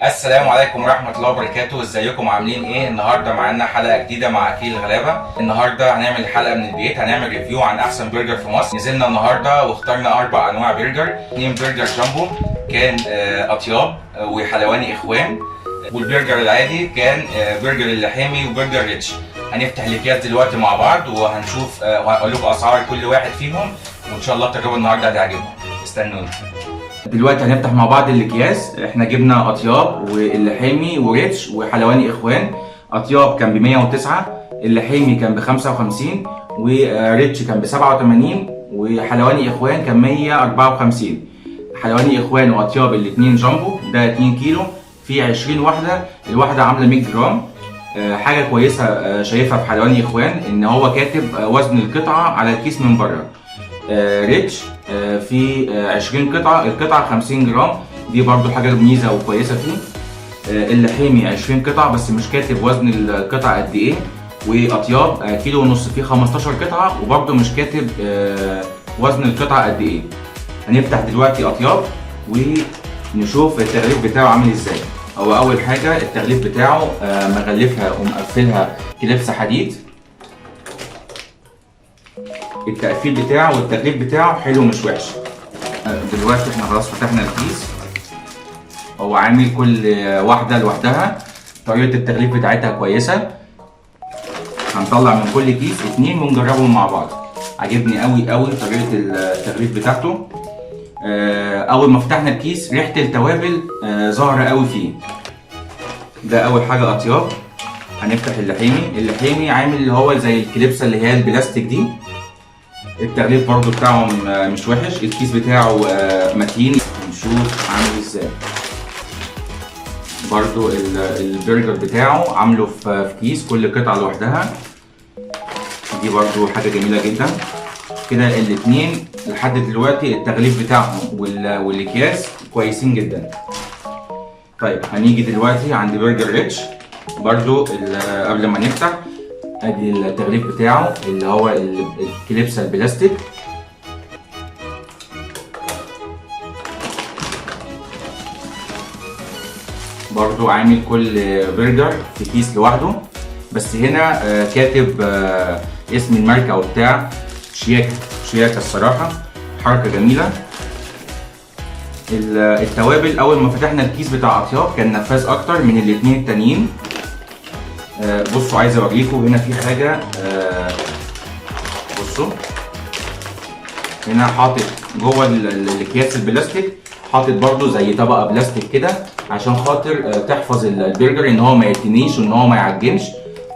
السلام عليكم ورحمة الله وبركاته، ازيكم عاملين ايه؟ النهارده معانا حلقة جديدة مع اكيل الغلابة. النهارده هنعمل حلقة من البيت، هنعمل ريفيو عن احسن برجر في مصر. نزلنا النهارده واخترنا 4 انواع برجر، 2 برجر جامبو كان اطياب وحلواني اخوان، والبرجر العادي كان برجر اللحامي وبرجر ريتش. هنفتح الاكياس دلوقتي مع بعض وهنشوف وهقول لكم اسعار كل واحد فيهم، وان شاء الله التجربة النهارده هتعجبكم. استنوني. دلوقتي هنفتح مع بعض الاكياس. احنا جبنا اطياب واللحامي وريتش وحلواني اخوان. اطياب كان ب 109، اللحامي كان ب 55، وريتش كان ب 87، وحلواني اخوان كان 154. حلواني اخوان واطياب الاثنين جامبو، ده 2 كيلو في 20 وحده، الواحده عامله 100 جرام. حاجه كويسه شايفها في حلواني اخوان ان هو كاتب وزن القطعه على الكيس من بره. ريتش في 20 قطعة، القطعة 50 جرام، دي برضو حاجة ميزة وكويسة فيه. اللحامي 20 قطعة بس مش كاتب وزن القطعة قد ايه. واطياب كيلو ونص فيه 15 قطعة وبرضو مش كاتب وزن القطعة قد ايه. هنفتح دلوقتي اطياب ونشوف التغليف بتاعه عامل ازاي. هو اول حاجة التغليف بتاعه مغلفها ومقفلها كليبس حديد. التقفيل بتاعه والتغليف بتاعه حلو مش وحش. دلوقتي احنا خلاص فتحنا الكيس. هو عامل كل واحده لوحدها، طريقه التغليف بتاعتها كويسه. هنطلع من كل كيس 2 ونجربهم مع بعض. عجبني قوي طريقه التغليف بتاعته. اول ما فتحنا الكيس ريحه التوابل ظاهره قوي فيه. ده اول حاجه اطياب. هنفتح اللحامي عامل اللي هو زي الكليبسه اللي هي البلاستيك دي. التغليف برضو بتاعه مش وحش، الكيس بتاعه متين. نشوف عامل ازاي. برضو البرجر بتاعه عامله في كيس كل قطعة لوحدها، دي برضو حاجة جميلة جدا. كده الاتنين لحد دلوقتي التغليف بتاعهم والاكياس كويسين جدا. طيب هنيجي دلوقتي عند برجر ريتش. برضو قبل ما نفتح ادي التغليف بتاعه اللي هو الكليبسه البلاستيك. برضو عامل كل برجر في كيس لوحده، بس هنا كاتب اسم الماركه وبتاع. شياكه الصراحه، حركه جميله. التوابل اول ما فتحنا الكيس بتاع اطياب كان نفاذ اكتر من الاتنين التانيين. بصوا عايز اوريكم هنا في حاجه. بصوا هنا حاطط جوه الاكياس البلاستيك، حاطط برضو زي طبقه بلاستيك كده عشان خاطر تحفظ البرجر ان هو ما يتنيش وان هو ما يعجنش.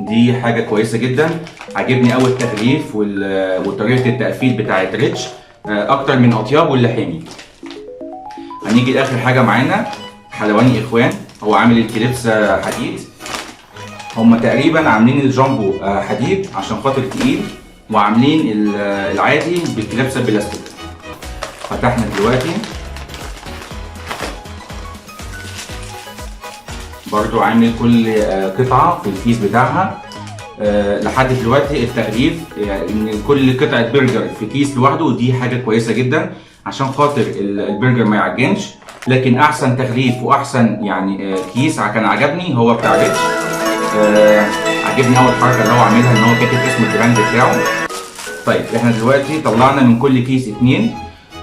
دي حاجه كويسه جدا. عجبني قوي التغليف وطريقه التقفيل بتاعت ريتش اكتر من اطياب واللحامي. هنيجي لاخر حاجه معانا حلواني اخوان. هو عامل الكليبس حديد. هما تقريبا عاملين الجامبو حديد عشان خاطر تقيل، وعاملين العادي بالكليبسه بلاستيك. فتحنا دلوقتي. برضو عامل كل قطعه في الكيس بتاعها. لحد دلوقتي التغليف يعني ان كل قطعه برجر في كيس لوحده، ودي حاجه كويسه جدا عشان خاطر البرجر ما يعجنش. لكن احسن تغليف واحسن يعني كيس كان عجبني هو بتاع ريتش. عجبني اول حركه اللي هو عاملها ان هو كاتب اسم البراند بتاعه. طيب احنا دلوقتي طلعنا من كل كيس 2،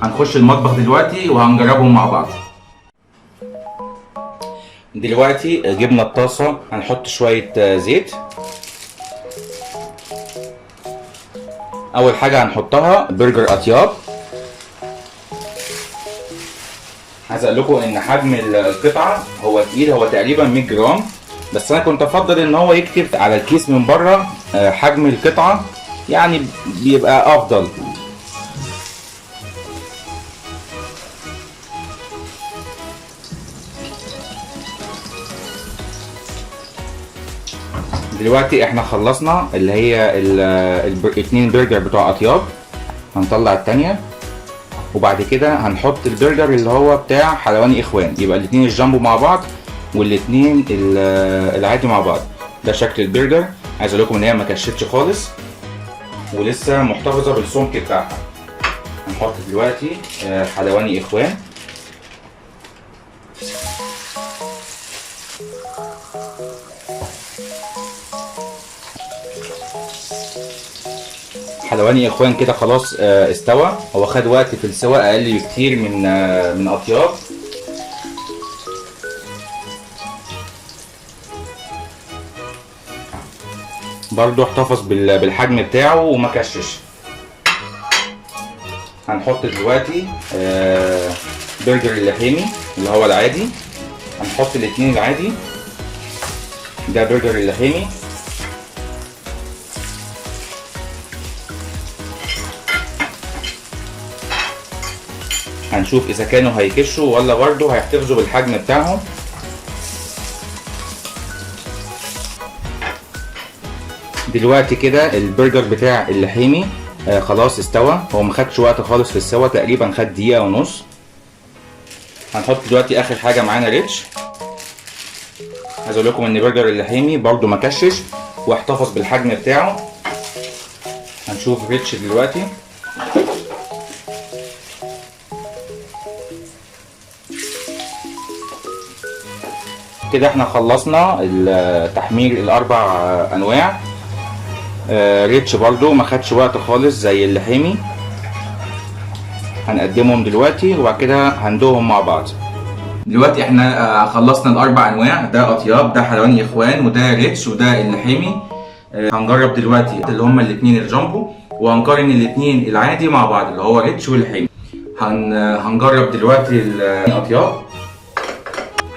هنخش المطبخ دلوقتي وهنجربهم مع بعض. دلوقتي جبنا الطاسه، هنحط شويه زيت. اول حاجه هنحطها برجر اطياب. عايز اقول لكم ان حجم القطعه هو تقيل، هو تقريبا 100 جرام، بس انا كنت افضل ان هو يكتب على الكيس من بره حجم القطعه، يعني بيبقى افضل. دلوقتي احنا خلصنا اللي هي الاتنين برجر بتوع اطياب. هنطلع التانية وبعد كده هنحط البرجر اللي هو بتاع حلواني اخوان، يبقى الاتنين الجامبو مع بعض والاتنين العادي مع بعض. ده شكل البرجر. عايز اقول لكم ان هي ما كشتش خالص ولسه محتفظه بالسمك بتاعها. هنحط دلوقتي حلواني اخوان. حلواني يا اخوان كده خلاص استوى. هو خد وقت في السوا اقل بكتير من اطياب. برضو احتفظ بالحجم بتاعه وما كشش. هنحط دلوقتي برجر اللحيمي اللي هو العادي. هنحط الاتنين العادي. ده برجر اللحيمي. هنشوف اذا كانوا هيكشوا ولا برضو هيحتفظوا بالحجم بتاعهم. دلوقتي كده البرجر بتاع اللحيمي خلاص استوى. هو ما خدش وقت خالص في السوا، تقريبا خد دقيقة ونص. هنحط دلوقتي اخر حاجة معانا ريتش. عايز اقول لكم ان برجر اللحيمي برضو ما كشش واحتفظ بالحجم بتاعه. هنشوف ريتش دلوقتي. كده احنا خلصنا تحمير الاربع انواع. ريتش برضو ما خدش وقت خالص زي اللحيمي. هنقدمهم دلوقتي وبعد كده هندوهم مع بعض. دلوقتي احنا خلصنا الاربع انواع. ده اطياب، ده حلواني اخوان، وده ريتش، وده اللحيمي. هنجرب دلوقتي اللي هما الاتنين الجامبو، وهنقارن الاتنين العادي مع بعض اللي هو ريتش واللحيمي. هنجرب دلوقتي الاطياب.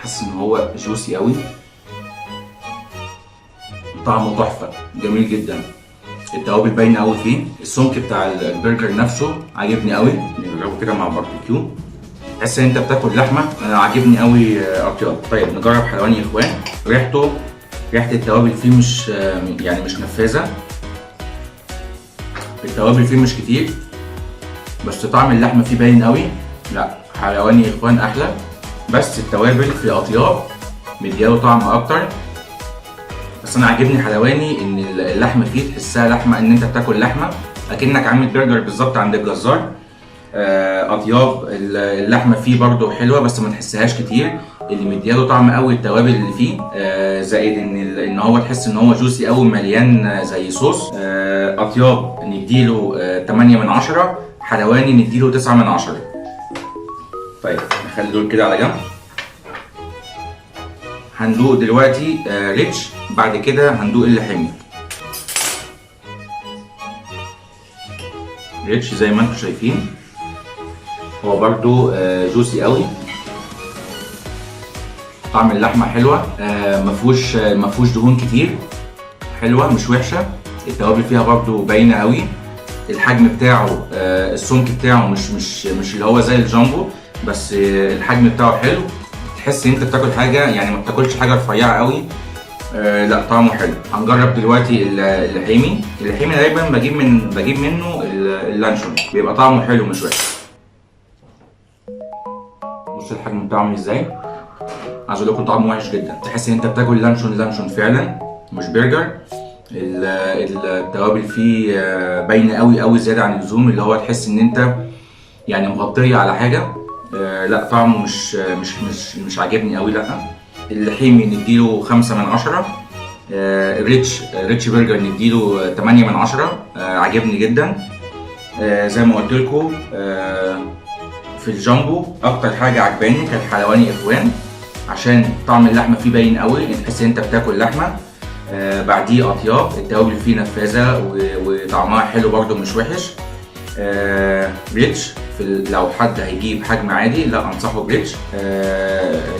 حاسس ان هو جوسي قوي، طعمه تحفه، جميل جدا. التوابل باينه قوي فيه. السمك بتاع البرجر نفسه عاجبني قوي. نجربه كده مع الباربيكيو. تحس ان انت بتاكل لحمه. انا عاجبني قوي اطياب. طيب نجرب حلواني يا اخوان. ريحه التوابل فيه مش نفاذه. التوابل فيه مش كتير، بس طعم اللحمه فيه باين قوي. لا، حلواني يا اخوان احلى، بس التوابل في اطياب مدياله طعم اكتر. بس انا عاجبني حلواني ان اللحمه فيه تحسها لحمه، ان انت بتاكل لحمه اكنك عامل برجر بالظبط عند الجزار. اطياب اللحمه فيه برده حلوه بس ما تحسهاش كتير. اللي مدياله طعم قوي التوابل اللي فيه، زائد ان هو تحس ان هو جوسي قوي مليان زي صوص. اطياب نديله 8 من 10، حلواني نديله 9 من 10. طيب نخلي دول كده على جنب. هندوق دلوقتي ريتش، بعد كده هندوق اللحيمي. ريتش زي ما انتم شايفين هو برضو جوسي قوي. طعم اللحمه حلوه، مفهوش دهون كتير، حلوه مش وحشه. التوابل فيها برضو باينه قوي. الحجم بتاعه السمك بتاعه مش اللي هو زي الجامبو، بس الحجم بتاعه حلو. تحس ان انت بتاكل حاجه، يعني ما بتاكلش حاجه رفيعه قوي. لا طعمه حلو. هنجرب دلوقتي اللحيمي. اللحيمي دايما بجيب منه اللانشون، بيبقى طعمه حلو مش وحش. بص الحجم بتاعه عامل ازاي. عايز اقول لكم طعمه وحش جدا. تحس ان انت بتاكل لانشون فعلا مش برجر. التوابل فيه باينه قوي زياده عن اللزوم، اللي هو تحس ان انت يعني مغطيه على حاجه. لا طعمه مش عاجبني قوي. لا، اللحيمي نديله 5 من 10. ريتش برجر نديله 8 من 10. عجبني جدا. زي ما قلت لكم في الجامبو اكتر حاجه عجباني كانت حلواني اخوان، عشان طعم اللحمه فيه باين قوي، تحس ان انت بتاكل لحمه. بعديه اطياب، التوابل فيه نفاذه وطعمها حلو برده مش وحش. ريتش لو حد هيجيب حجم عادي لا انصحه بريتش.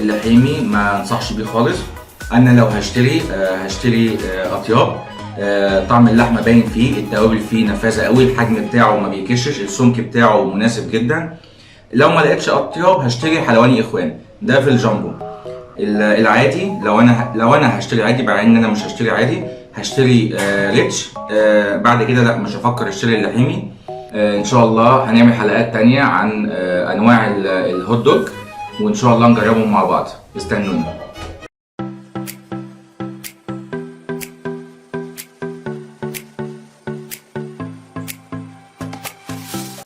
اللحيمي ما انصحش بيه خالص. انا لو هشتري اطياب. طعم اللحمه باين فيه، التوابل فيه نفاذه قوي، الحجم بتاعه ما بيكشش، السمك بتاعه مناسب جدا. لو ما لقيتش اطياب هشتري حلواني اخوان، ده في الجامبو. العادي لو انا هشتري عادي، مع ان انا مش هشتري عادي، هشتري ريتش. بعد كده لا مش هفكر اشتري اللحيمي. ان شاء الله هنعمل حلقات تانية عن انواع الهوت دوج، وان شاء الله نجربهم مع بعض. استنونا.